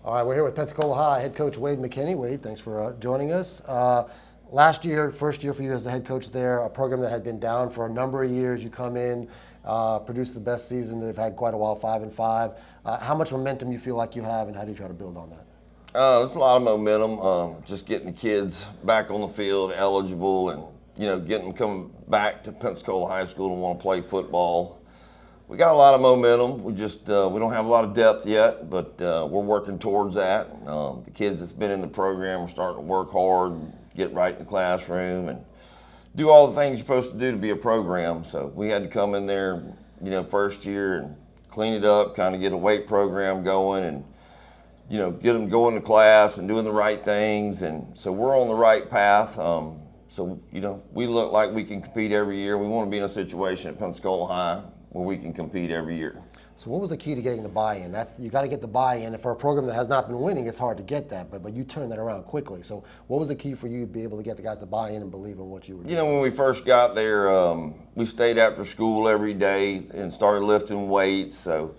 All right, we're here with Pensacola High head coach Wade McKinney. Wade, thanks for joining us. Last year, first year for you as the head coach there, a program that had been down for a number of years. You come in, produce the best season they've had quite a while, 5-5. How much momentum you feel like you have, and how do you try to build on that? There's a lot of momentum. Just getting the kids back on the field, eligible, and getting them coming back to Pensacola High School and want to play football. We got a lot of momentum. We don't have a lot of depth yet, but we're working towards that. The kids that's been in the program are starting to work hard, get right in the classroom, and do all the things you're supposed to do to be a program. So we had to come in there, first year and clean it up, kind of get a weight program going, and get them going to class and doing the right things. And so we're on the right path. So we look like we can compete every year. We want to be in a situation at Pensacola High where we can compete every year. So what was the key to getting the buy-in? You got to get the buy-in, and for a program that has not been winning, it's hard to get that, but you turned that around quickly. So what was the key for you to be able to get the guys to buy in and believe in what you were doing? When we first got there, we stayed after school every day and started lifting weights. So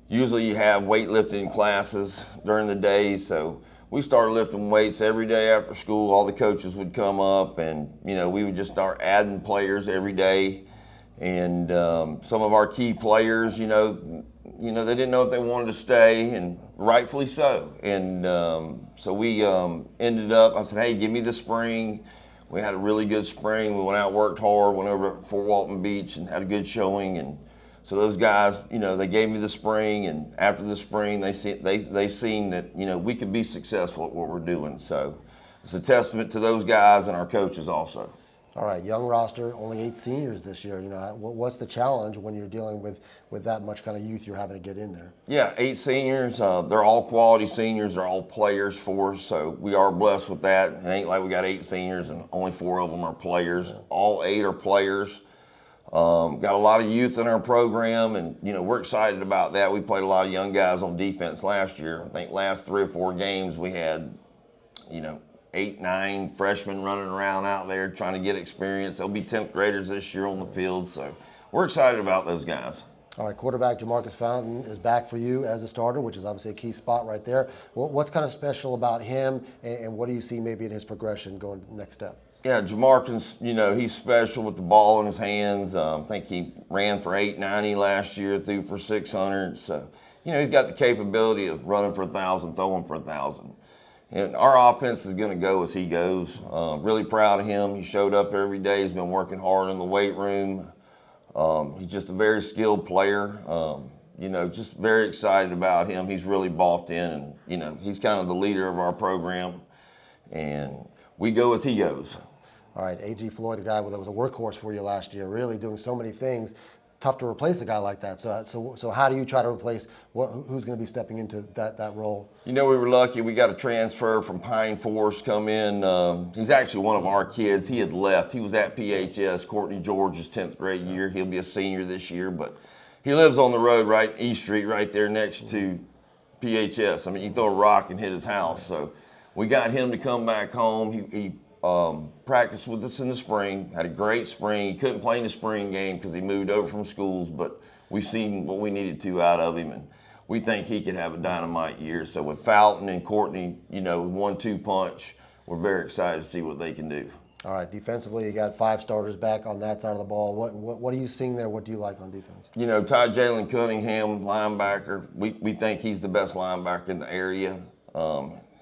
usually you have weightlifting classes during the day, so we started lifting weights every day after school. All the coaches would come up, and we would just start adding players every day. And some of our key players, they didn't know if they wanted to stay, and rightfully so. And so we ended up, I said, hey, give me the spring. We had a really good spring. We went out, worked hard, went over to Fort Walton Beach and had a good showing. And so those guys, they gave me the spring, and after the spring, they seen that, we could be successful at what we're doing. So it's a testament to those guys and our coaches also. All right, young roster, only 8 seniors this year. What's the challenge when you're dealing with that much kind of youth you're having to get in there? Yeah, 8 seniors. They're all quality seniors. They're all players for us, so we are blessed with that. It ain't like we got 8 seniors and only 4 of them are players. Yeah. All 8 are players. Got a lot of youth in our program, and we're excited about that. We played a lot of young guys on defense last year. I think last 3 or 4 games we had, 8, 9 freshmen running around out there trying to get experience. They'll be 10th graders this year on the field, so we're excited about those guys. All right, quarterback Jamarcus Fountain is back for you as a starter, which is obviously a key spot right there. What's kind of special about him, and what do you see maybe in his progression going to the next step? Yeah, Jamarcus, he's special with the ball in his hands. I think he ran for 890 last year, threw for 600. So, he's got the capability of running for 1,000, throwing for 1,000. And our offense is going to go as he goes. Really proud of him. He showed up every day. He's been working hard in the weight room. He's just a very skilled player. Just very excited about him. He's really bought in, and, he's kind of the leader of our program. And we go as he goes. All right, A.G. Floyd, a guy that was a workhorse for you last year, really doing so many things. Tough to replace a guy like that. So how do you try to replace who's going to be stepping into that role? We were lucky. We got a transfer from Pine Forest come in. He's actually one of our kids. He had left. He was at PHS, Courtney George's 10th grade year. He'll be a senior this year, but he lives on the road right East Street, right there next to PHS. I mean, you throw a rock and hit his house. So we got him to come back home. He practiced with us in the spring, had a great spring. He couldn't play in the spring game because he moved over from schools, but we've seen what we needed to out of him, and we think he could have a dynamite year. So with Fountain and Courtney, 1-2 punch, we're very excited to see what they can do. All right, defensively, you got 5 starters back on that side of the ball. What are you seeing there? What do you like on defense? Ty Jalen Cunningham, linebacker, we think he's the best linebacker in the area.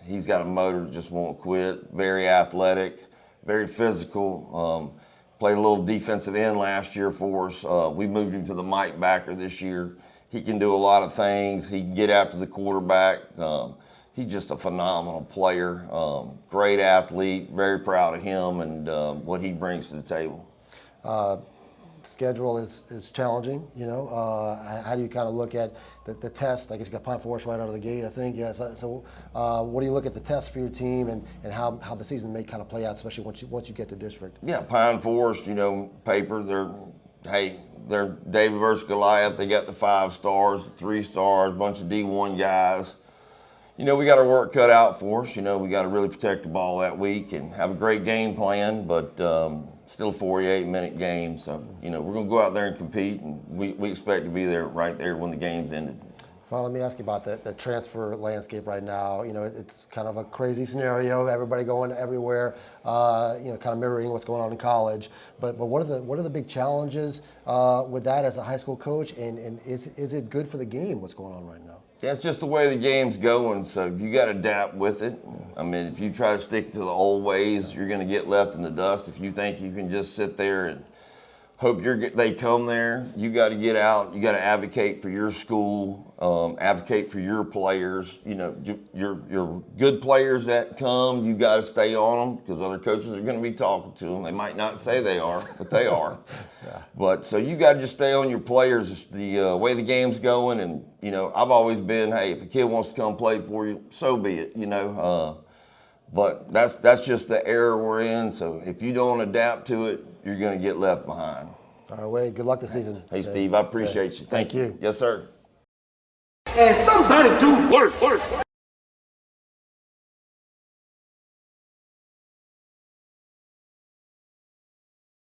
He's got a motor that just won't quit. Very athletic, very physical. Played a little defensive end last year for us. We moved him to the Mike backer this year. He can do a lot of things. He can get after the quarterback. He's just a phenomenal player. Great athlete. Very proud of him and what he brings to the table. Schedule is challenging, How do you kind of look at the test? I guess you got Pine Forest right out of the gate, I think. Yeah. So what do you look at the test for your team and how the season may kind of play out, especially once you get to district? Yeah, Pine Forest, paper, they're David versus Goliath. They got the 5 stars, the 3 stars, a bunch of D1 guys. We got our work cut out for us. We got to really protect the ball that week and have a great game plan, but still a 48-minute game. So, we're going to go out there and compete, and we expect to be there right there when the game's ended. Well, let me ask you about the transfer landscape right now. You know, it's kind of a crazy scenario. Everybody going everywhere. You know, kind of mirroring what's going on in college. But what are the big challenges with that as a high school coach? And is it good for the game? What's going on right now? Yeah, it's just the way the game's going, so you got to adapt with it. I mean, if you try to stick to the old ways, you're going to get left in the dust. If you think you can just sit there and hope they come there, you got to get out. You got to advocate for your school, advocate for your players. You know, your good players that come, you got to stay on them because other coaches are going to be talking to them. They might not say they are, but they are. Yeah. But so you got to just stay on your players. It's the way the game's going, and you know, I've always been, hey, if a kid wants to come play for you, so be it. You know. But that's just the era we're in. So if you don't adapt to it, you're going to get left behind. All right, Wade. Good luck this season. Hey, Steve, I appreciate you. Thank you. Yes, sir. And somebody do work.